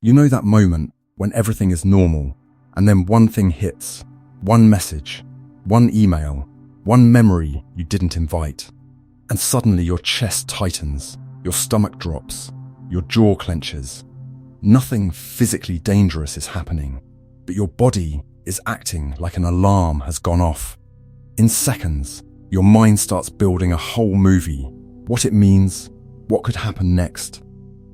You know that moment when everything is normal, and then one thing hits, one message, one email, one memory you didn't invite, and suddenly your chest tightens, your stomach drops, your jaw clenches. Nothing physically dangerous is happening, but your body is acting like an alarm has gone off. In seconds, your mind starts building a whole movie. What it means, what could happen next,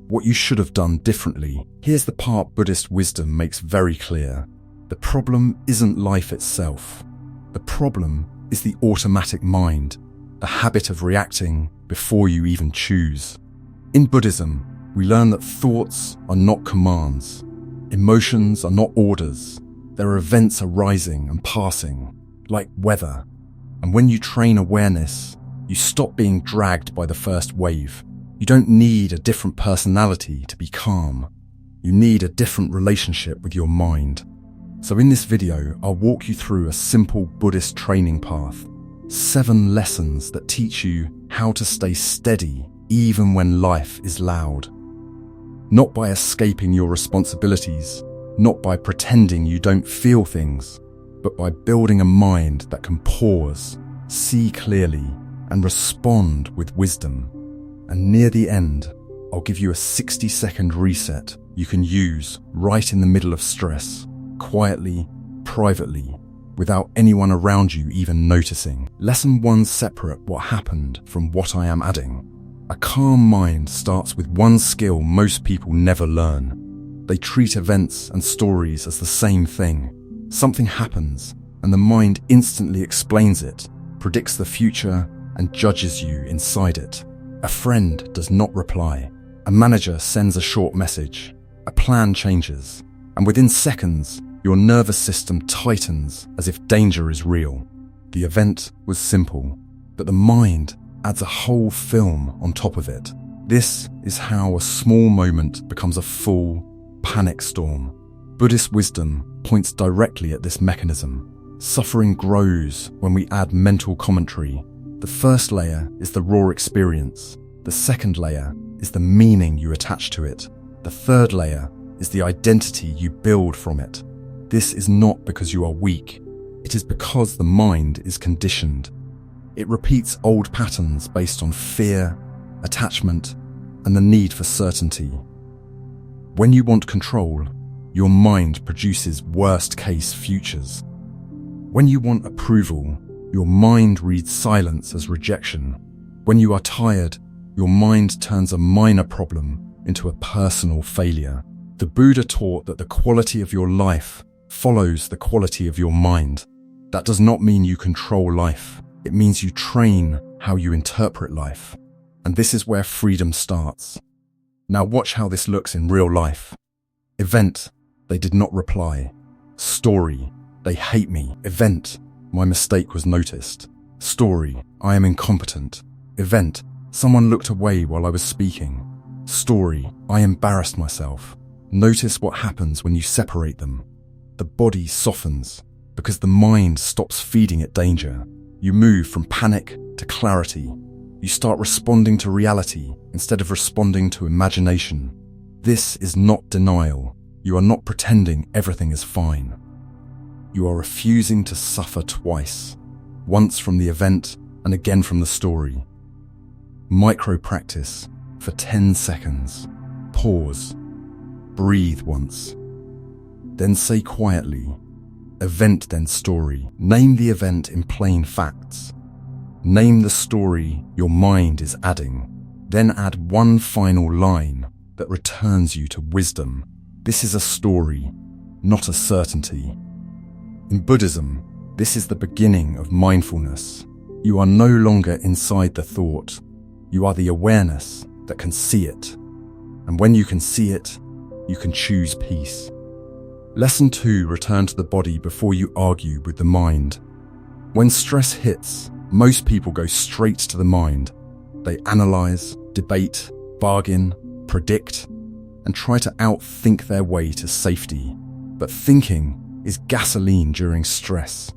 what you should have done differently. Here's the part Buddhist wisdom makes very clear. The problem isn't life itself. The problem is the automatic mind, the habit of reacting before you even choose. In Buddhism, we learn that thoughts are not commands. Emotions are not orders. They're events arising and passing, like weather. And when you train awareness, you stop being dragged by the first wave. You don't need a different personality to be calm. You need a different relationship with your mind. So in this video, I'll walk you through a simple Buddhist training path. 7 lessons that teach you how to stay steady even when life is loud. Not by escaping your responsibilities, not by pretending you don't feel things, but by building a mind that can pause, see clearly, and respond with wisdom. And near the end, I'll give you a 60-second reset you can use right in the middle of stress, quietly, privately, without anyone around you even noticing. Lesson 1: separate what happened from what I am adding. A calm mind starts with one skill most people never learn. They treat events and stories as the same thing. Something happens, and the mind instantly explains it, predicts the future, and judges you inside it. A friend does not reply. A manager sends a short message. A plan changes. And within seconds, your nervous system tightens as if danger is real. The event was simple, but the mind adds a whole film on top of it. This is how a small moment becomes a full panic storm. Buddhist wisdom points directly at this mechanism. Suffering grows when we add mental commentary. The first layer is the raw experience. The second layer is the meaning you attach to it. The third layer is the identity you build from it. This is not because you are weak. It is because the mind is conditioned. It repeats old patterns based on fear, attachment, and the need for certainty. When you want control, your mind produces worst-case futures. When you want approval, your mind reads silence as rejection. When you are tired, your mind turns a minor problem into a personal failure. The Buddha taught that the quality of your life follows the quality of your mind. That does not mean you control life. It means you train how you interpret life. And this is where freedom starts. Now watch how this looks in real life. Event: they did not reply. Story: they hate me. Event: my mistake was noticed. Story: I am incompetent. Event: someone looked away while I was speaking. Story: I embarrassed myself. Notice what happens when you separate them. The body softens because the mind stops feeding it danger. You move from panic to clarity. You start responding to reality instead of responding to imagination. This is not denial. You are not pretending everything is fine. You are refusing to suffer twice, once from the event and again from the story. Micro practice for 10 seconds. Pause. Breathe once. Then say quietly, event then story. Name the event in plain facts. Name the story your mind is adding. Then add one final line that returns you to wisdom. This is a story, not a certainty. In Buddhism, this is the beginning of mindfulness. You are no longer inside the thought. You are the awareness that can see it. And when you can see it, you can choose peace. Lesson 2: return to the body before you argue with the mind. When stress hits, most people go straight to the mind. They analyze, debate, bargain, predict, and try to outthink their way to safety. But thinking is gasoline during stress.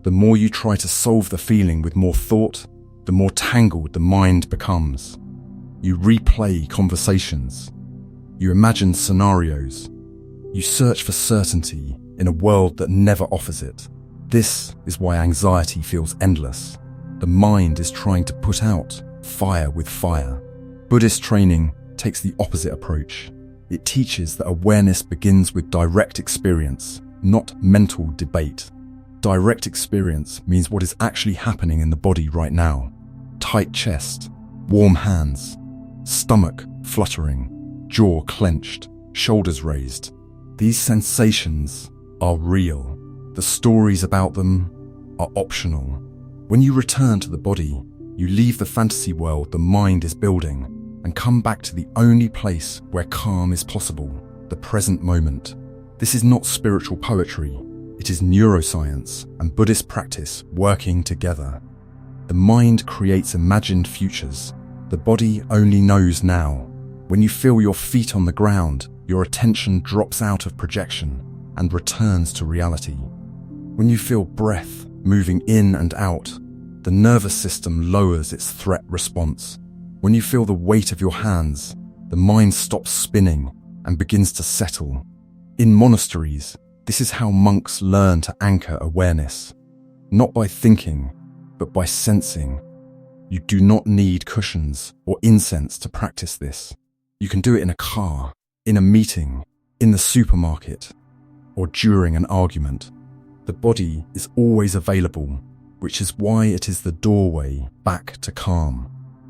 The more you try to solve the feeling with more thought, the more tangled the mind becomes. You replay conversations. You imagine scenarios. You search for certainty in a world that never offers it. This is why anxiety feels endless. The mind is trying to put out fire with fire. Buddhist training takes the opposite approach. It teaches that awareness begins with direct experience, not mental debate. Direct experience means what is actually happening in the body right now. Tight chest, warm hands, stomach fluttering, jaw clenched, shoulders raised. These sensations are real. The stories about them are optional. When you return to the body, you leave the fantasy world the mind is building and come back to the only place where calm is possible, the present moment. This is not spiritual poetry. It is neuroscience and Buddhist practice working together. The mind creates imagined futures. The body only knows now. When you feel your feet on the ground, your attention drops out of projection and returns to reality. When you feel breath moving in and out, the nervous system lowers its threat response. When you feel the weight of your hands, the mind stops spinning and begins to settle. In monasteries, this is how monks learn to anchor awareness. Not by thinking, but by sensing. You do not need cushions or incense to practice this. You can do it in a car, in a meeting, in the supermarket, or during an argument. The body is always available, which is why it is the doorway back to calm.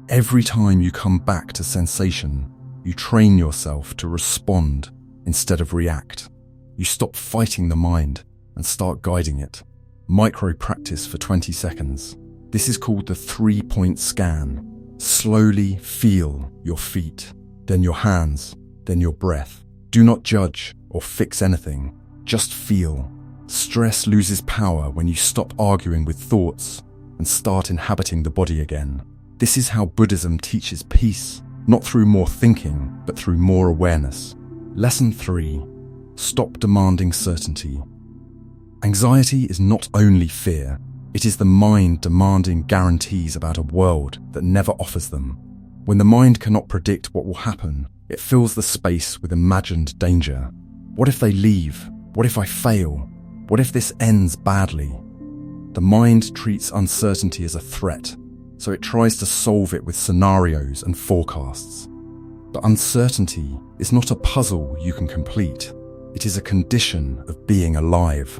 Every time you come back to sensation, you train yourself to respond instead of react. You stop fighting the mind and start guiding it. Micro practice for 20 seconds. This is called the 3-point scan. Slowly feel your feet, then your hands, then your breath. Do not judge or fix anything. Just feel. Stress loses power when you stop arguing with thoughts and start inhabiting the body again. This is how Buddhism teaches peace, not through more thinking, but through more awareness. Lesson 3. Stop demanding certainty. Anxiety is not only fear, it is the mind demanding guarantees about a world that never offers them. When the mind cannot predict what will happen, it fills the space with imagined danger. What if they leave? What if I fail? What if this ends badly? The mind treats uncertainty as a threat, so it tries to solve it with scenarios and forecasts. But uncertainty is not a puzzle you can complete. It is a condition of being alive.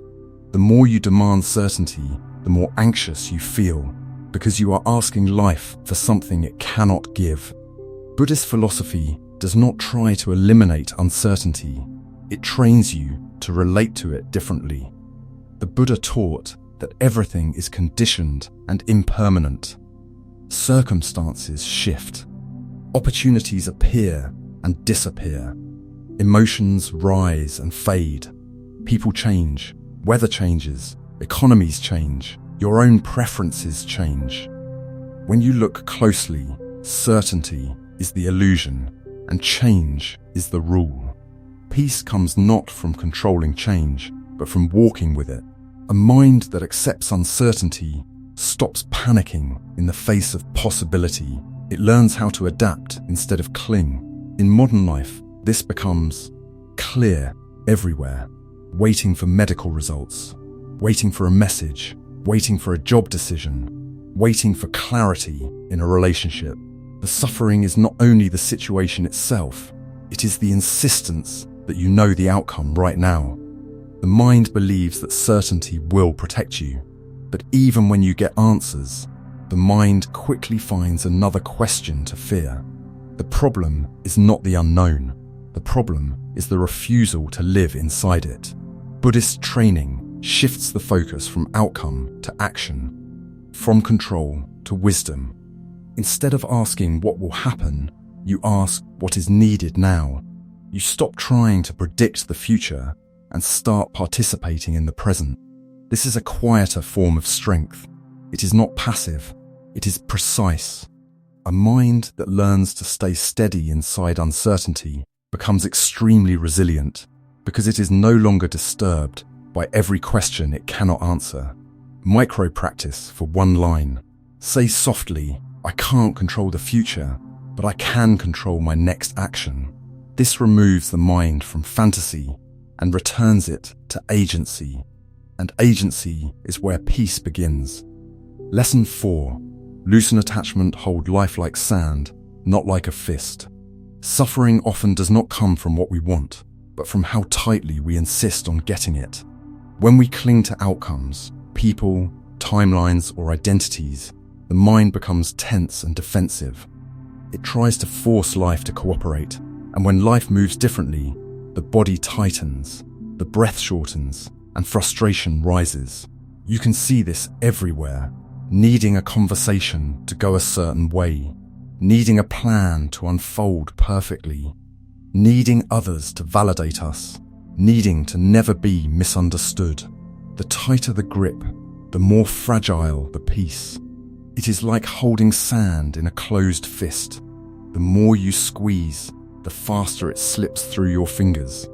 The more you demand certainty, the more anxious you feel, because you are asking life for something it cannot give. Buddhist philosophy does not try to eliminate uncertainty. It trains you to relate to it differently. The Buddha taught that everything is conditioned and impermanent. Circumstances shift. Opportunities appear and disappear. Emotions rise and fade. People change. Weather changes. Economies change. Your own preferences change. When you look closely, certainty is the illusion, and change is the rule. Peace comes not from controlling change, but from walking with it. A mind that accepts uncertainty stops panicking in the face of possibility. It learns how to adapt instead of cling. In modern life, this becomes clear everywhere. Waiting for medical results, waiting for a message, waiting for a job decision, waiting for clarity in a relationship. The suffering is not only the situation itself, it is the insistence that you know the outcome right now. The mind believes that certainty will protect you, but even when you get answers, the mind quickly finds another question to fear. The problem is not the unknown. The problem is the refusal to live inside it. Buddhist training shifts the focus from outcome to action, from control to wisdom. Instead of asking what will happen, you ask what is needed now. You stop trying to predict the future and start participating in the present. This is a quieter form of strength. It is not passive, it is precise. A mind that learns to stay steady inside uncertainty becomes extremely resilient because it is no longer disturbed by every question it cannot answer. Micro practice for one line. Say softly, I can't control the future, but I can control my next action. This removes the mind from fantasy and returns it to agency. And agency is where peace begins. Lesson 4. Loosen attachment, hold life like sand, not like a fist. Suffering often does not come from what we want, but from how tightly we insist on getting it. When we cling to outcomes, people, timelines, or identities, the mind becomes tense and defensive. It tries to force life to cooperate, and when life moves differently, the body tightens, the breath shortens, and frustration rises. You can see this everywhere. Needing a conversation to go a certain way, needing a plan to unfold perfectly, needing others to validate us, needing to never be misunderstood. The tighter the grip, the more fragile the peace. It is like holding sand in a closed fist. The more you squeeze, the faster it slips through your fingers.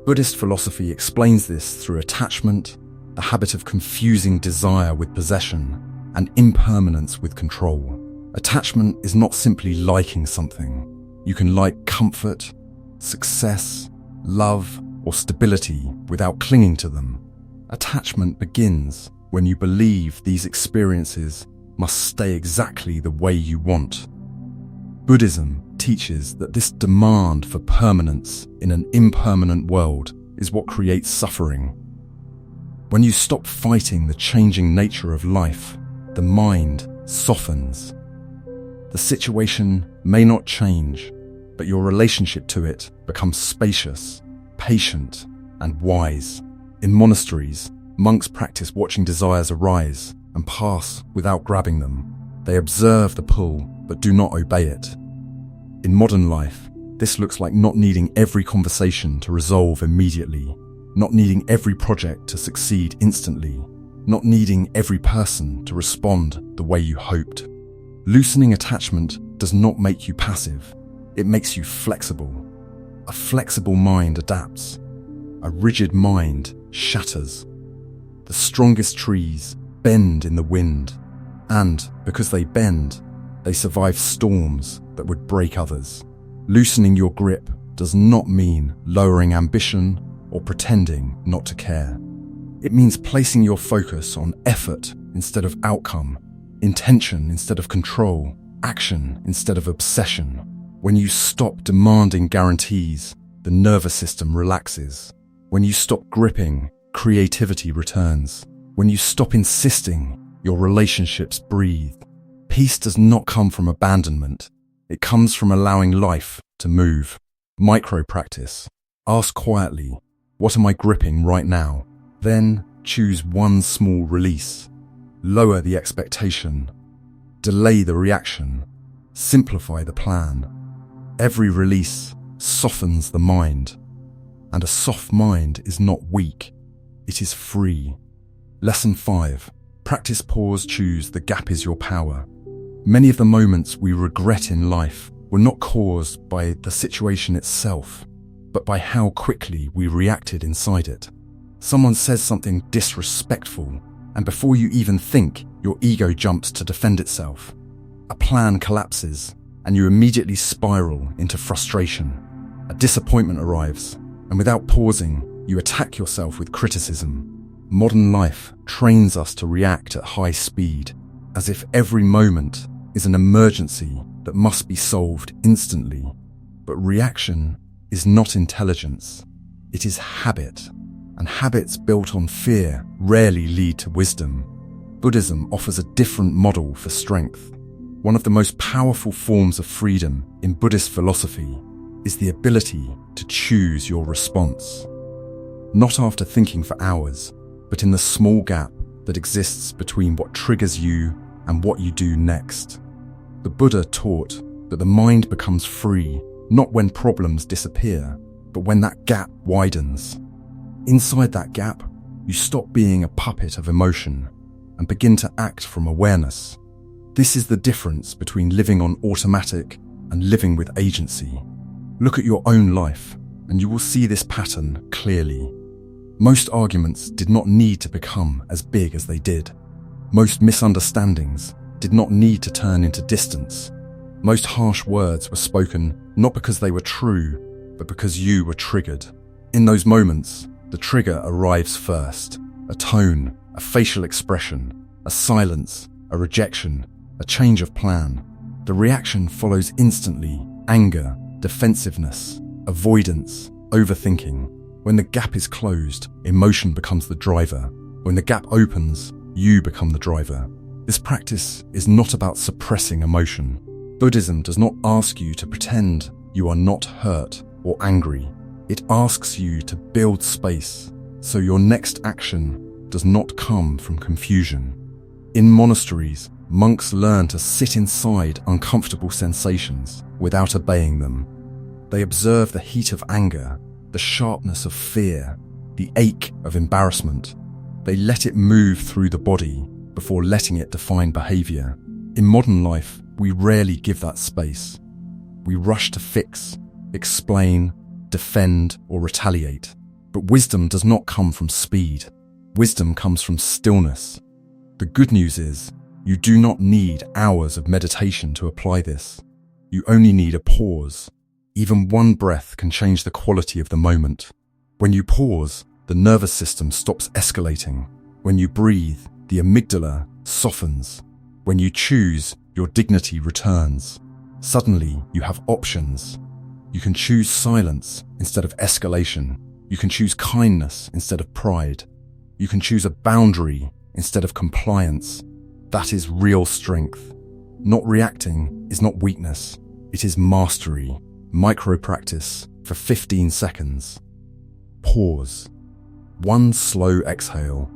Buddhist philosophy explains this through attachment, the habit of confusing desire with possession, and impermanence with control. Attachment is not simply liking something. You can like comfort, success, love, or stability without clinging to them. Attachment begins when you believe these experiences must stay exactly the way you want. Buddhism teaches that this demand for permanence in an impermanent world is what creates suffering. When you stop fighting the changing nature of life, the mind softens. The situation may not change, but your relationship to it becomes spacious, patient, and wise. In monasteries, monks practice watching desires arise and pass without grabbing them. They observe the pull, but do not obey it. In modern life, this looks like not needing every conversation to resolve immediately, not needing every project to succeed instantly, not needing every person to respond the way you hoped. Loosening attachment does not make you passive, it makes you flexible. A flexible mind adapts. A rigid mind shatters. The strongest trees bend in the wind, and because they bend, they survive storms that would break others. Loosening your grip does not mean lowering ambition or pretending not to care. It means placing your focus on effort instead of outcome, intention instead of control, action instead of obsession. When you stop demanding guarantees, the nervous system relaxes. When you stop gripping, creativity returns. When you stop insisting, your relationships breathe. Peace does not come from abandonment. It comes from allowing life to move. Micro practice. Ask quietly, what am I gripping right now? Then choose one small release. Lower the expectation. Delay the reaction. Simplify the plan. Every release softens the mind. And a soft mind is not weak. It is free. Lesson 5. Practice pause, choose, the gap is your power. Many of the moments we regret in life were not caused by the situation itself, but by how quickly we reacted inside it. Someone says something disrespectful, and before you even think, your ego jumps to defend itself. A plan collapses, and you immediately spiral into frustration. A disappointment arrives, and without pausing, you attack yourself with criticism. Modern life trains us to react at high speed, as if every moment is an emergency that must be solved instantly. But reaction is not intelligence, it is habit, and habits built on fear rarely lead to wisdom. Buddhism offers a different model for strength. One of the most powerful forms of freedom in Buddhist philosophy is the ability to choose your response. Not after thinking for hours, but in the small gap that exists between what triggers you and what you do next. The Buddha taught that the mind becomes free not when problems disappear, but when that gap widens. Inside that gap, you stop being a puppet of emotion and begin to act from awareness. This is the difference between living on automatic and living with agency. Look at your own life, and you will see this pattern clearly. Most arguments did not need to become as big as they did. Most misunderstandings did not need to turn into distance. Most harsh words were spoken not because they were true, but because you were triggered. In those moments, the trigger arrives first. A tone, a facial expression, a silence, a rejection, a change of plan. The reaction follows instantly: anger, defensiveness, avoidance, overthinking. When the gap is closed, emotion becomes the driver. When the gap opens, you become the driver. This practice is not about suppressing emotion. Buddhism does not ask you to pretend you are not hurt or angry. It asks you to build space so your next action does not come from confusion. In monasteries, monks learn to sit inside uncomfortable sensations without obeying them. They observe the heat of anger, the sharpness of fear, the ache of embarrassment. They let it move through the body before letting it define behavior. In modern life, we rarely give that space. We rush to fix, explain, defend, or retaliate. But wisdom does not come from speed. Wisdom comes from stillness. The good news is, you do not need hours of meditation to apply this. You only need a pause. Even one breath can change the quality of the moment. When you pause, the nervous system stops escalating. When you breathe, the amygdala softens. When you choose, your dignity returns. Suddenly, you have options. You can choose silence instead of escalation. You can choose kindness instead of pride. You can choose a boundary instead of compliance. That is real strength. Not reacting is not weakness. It is mastery. Micro-practice for 15 seconds. Pause. One slow exhale.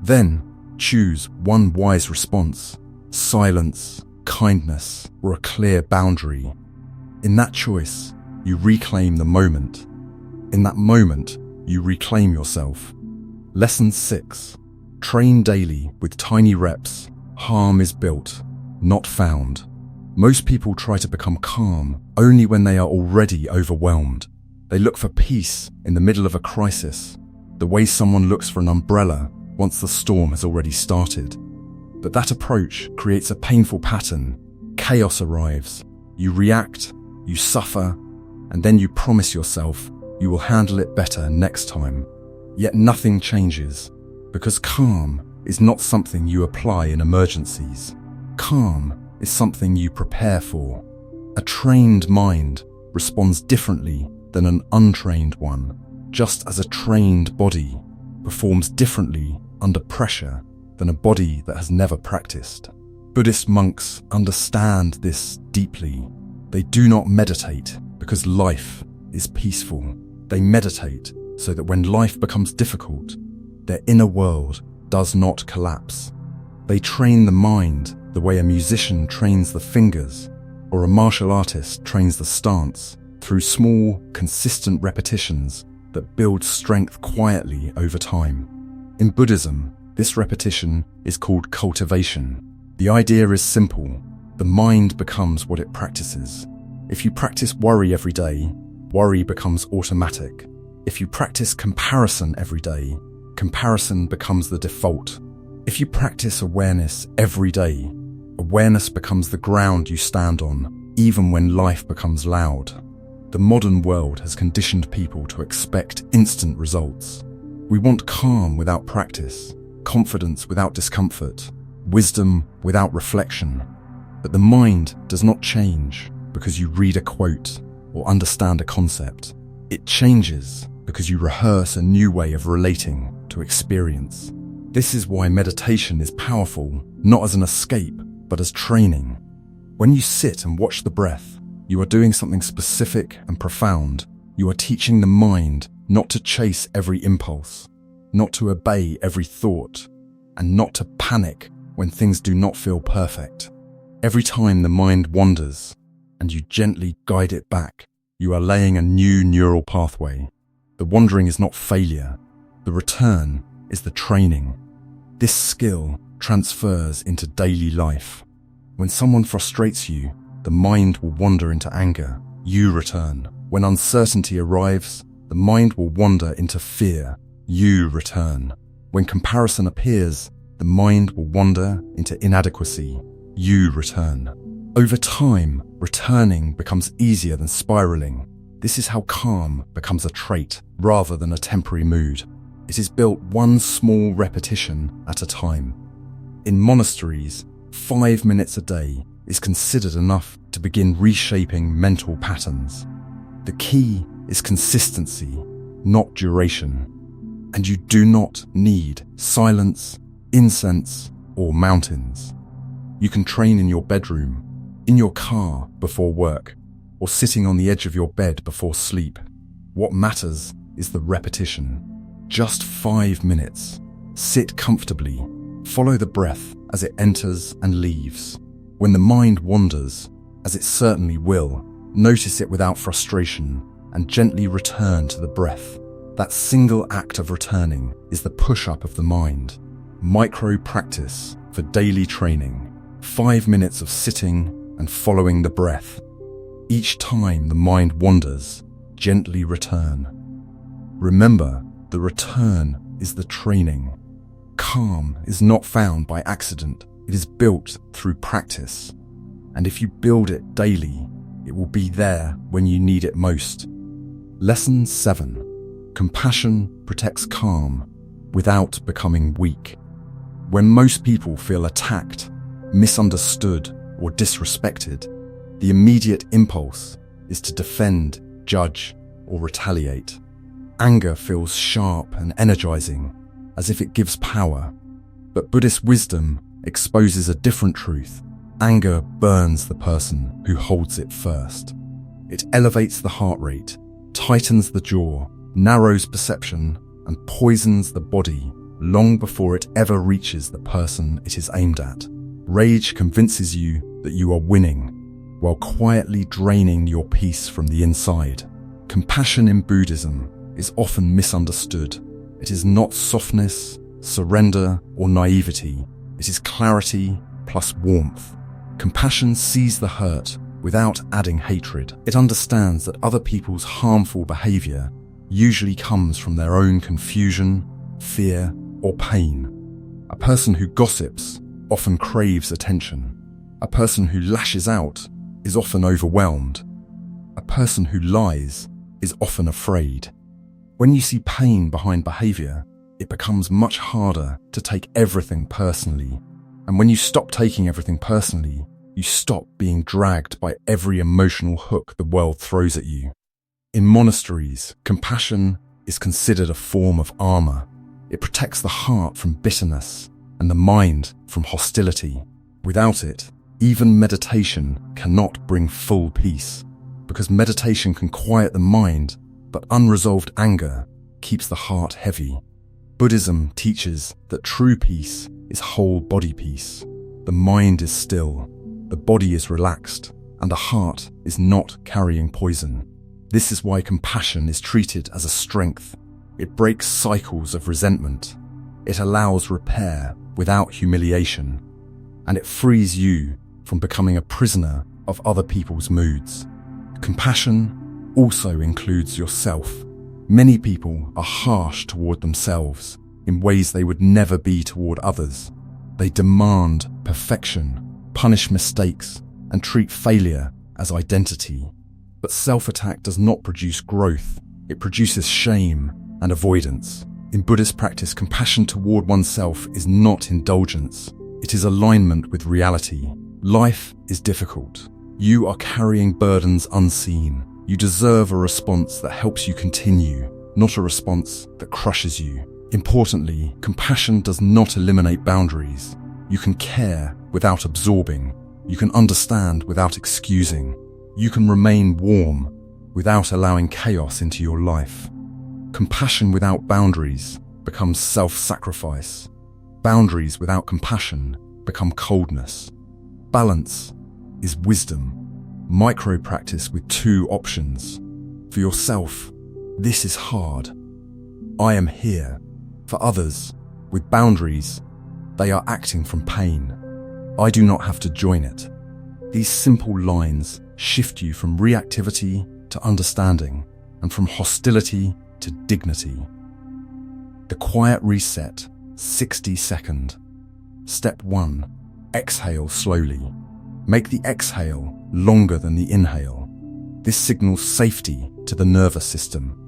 Then choose one wise response. Silence, kindness, or a clear boundary. In that choice, you reclaim the moment. In that moment, you reclaim yourself. Lesson 6. Train daily with tiny reps. Harm is built, not found. Most people try to become calm only when they are already overwhelmed. They look for peace in the middle of a crisis, the way someone looks for an umbrella once the storm has already started. But that approach creates a painful pattern. Chaos arrives. You react, you suffer, and then you promise yourself you will handle it better next time. Yet nothing changes, because calm is not something you apply in emergencies. Calm is something you prepare for. A trained mind responds differently than an untrained one, just as a trained body performs differently under pressure than a body that has never practiced. Buddhist monks understand this deeply. They do not meditate because life is peaceful. They meditate so that when life becomes difficult, their inner world does not collapse. They train the mind the way a musician trains the fingers or a martial artist trains the stance, through small, consistent repetitions that build strength quietly over time. In Buddhism, this repetition is called cultivation. The idea is simple. The mind becomes what it practices. If you practice worry every day, worry becomes automatic. If you practice comparison every day, comparison becomes the default. If you practice awareness every day, awareness becomes the ground you stand on, even when life becomes loud. The modern world has conditioned people to expect instant results. We want calm without practice, confidence without discomfort, wisdom without reflection. But the mind does not change because you read a quote or understand a concept. It changes because you rehearse a new way of relating to experience. This is why meditation is powerful, not as an escape, but as training. When you sit and watch the breath, you are doing something specific and profound. You are teaching the mind not to chase every impulse, not to obey every thought, and not to panic when things do not feel perfect. Every time the mind wanders, and you gently guide it back, you are laying a new neural pathway. The wandering is not failure. The return is the training. This skill transfers into daily life. When someone frustrates you, the mind will wander into anger. You return. When uncertainty arrives, the mind will wander into fear. You return. When comparison appears, the mind will wander into inadequacy. You return. Over time, returning becomes easier than spiraling. This is how calm becomes a trait rather than a temporary mood. It is built one small repetition at a time. In monasteries, 5 minutes a day is considered enough to begin reshaping mental patterns. The key is consistency, not duration. And you do not need silence, incense, or mountains. You can train in your bedroom, in your car before work, or sitting on the edge of your bed before sleep. What matters is the repetition. Just 5 minutes. Sit comfortably. Follow the breath as it enters and leaves. When the mind wanders, as it certainly will, notice it without frustration and gently return to the breath. That single act of returning is the push-up of the mind. Micro practice for daily training. 5 minutes of sitting and following the breath. Each time the mind wanders, gently return. Remember, the return is the training. Calm is not found by accident. It is built through practice. And if you build it daily, it will be there when you need it most. Lesson 7. Compassion protects calm without becoming weak. When most people feel attacked, misunderstood, or disrespected, the immediate impulse is to defend, judge, or retaliate. Anger feels sharp and energizing, as if it gives power. But Buddhist wisdom exposes a different truth. Anger burns the person who holds it first. It elevates the heart rate, tightens the jaw, narrows perception, and poisons the body long before it ever reaches the person it is aimed at. Rage convinces you that you are winning, while quietly draining your peace from the inside. Compassion in Buddhism is often misunderstood. It is not softness, surrender, or naivety. It is clarity plus warmth. Compassion sees the hurt without adding hatred. It understands that other people's harmful behavior usually comes from their own confusion, fear, or pain. A person who gossips often craves attention. A person who lashes out is often overwhelmed. A person who lies is often afraid. When you see pain behind behavior, it becomes much harder to take everything personally. And when you stop taking everything personally, you stop being dragged by every emotional hook the world throws at you. In monasteries, compassion is considered a form of armor. It protects the heart from bitterness and the mind from hostility. Without it, even meditation cannot bring full peace, because meditation can quiet the mind, but unresolved anger keeps the heart heavy. Buddhism teaches that true peace is whole body peace. The mind is still, the body is relaxed, and the heart is not carrying poison. This is why compassion is treated as a strength. It breaks cycles of resentment. It allows repair without humiliation. And it frees you from becoming a prisoner of other people's moods. Compassion also includes yourself. Many people are harsh toward themselves in ways they would never be toward others. They demand perfection, punish mistakes, and treat failure as identity. But self-attack does not produce growth. It produces shame and avoidance. In Buddhist practice, compassion toward oneself is not indulgence. It is alignment with reality. Life is difficult. You are carrying burdens unseen. You deserve a response that helps you continue, not a response that crushes you. Importantly, compassion does not eliminate boundaries. You can care without absorbing. You can understand without excusing. You can remain warm without allowing chaos into your life. Compassion without boundaries becomes self-sacrifice. Boundaries without compassion become coldness. Balance is wisdom. Micro-practice with 2 options. For yourself, this is hard. I am here. For others, with boundaries, they are acting from pain. I do not have to join it. These simple lines shift you from reactivity to understanding, and from hostility to dignity. The quiet reset, 60-second. Step 1. Exhale slowly. Make the exhale longer than the inhale. This signals safety to the nervous system.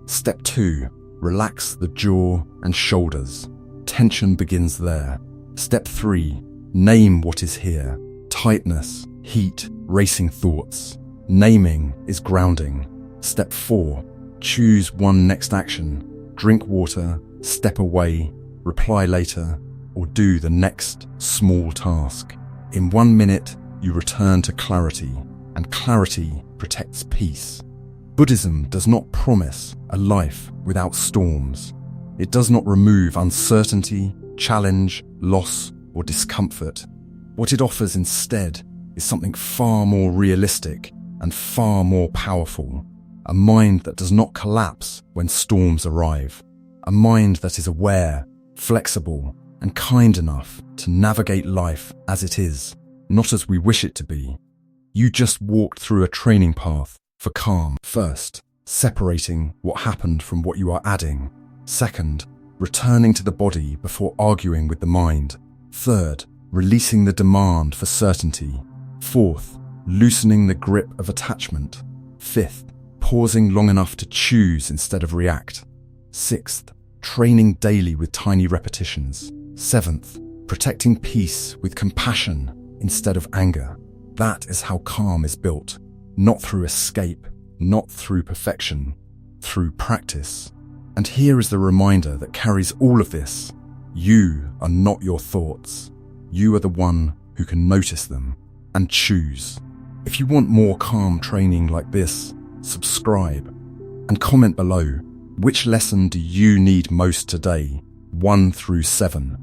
Step 2. Relax the jaw and shoulders. Tension begins there. Step 3. Name what is here. Tightness, heat, racing thoughts. Naming is grounding. Step 4. Choose one next action. Drink water, step away, reply later, or do the next small task. In 1 minute, you return to clarity, and clarity protects peace. Buddhism does not promise a life without storms. It does not remove uncertainty, challenge, loss, or discomfort. What it offers instead is something far more realistic and far more powerful. A mind that does not collapse when storms arrive. A mind that is aware, flexible, and kind enough to navigate life as it is, not as we wish it to be. You just walked through a training path for calm. First, separating what happened from what you are adding. Second, returning to the body before arguing with the mind. Third, releasing the demand for certainty. Fourth, loosening the grip of attachment. Fifth, pausing long enough to choose instead of react. Sixth, training daily with tiny repetitions. Seventh, protecting peace with compassion instead of anger. That is how calm is built, not through escape, not through perfection, through practice. And here is the reminder that carries all of this. You are not your thoughts. You are the one who can notice them and choose. If you want more calm training like this, subscribe and comment below. Which lesson do you need most today? 1 through 7.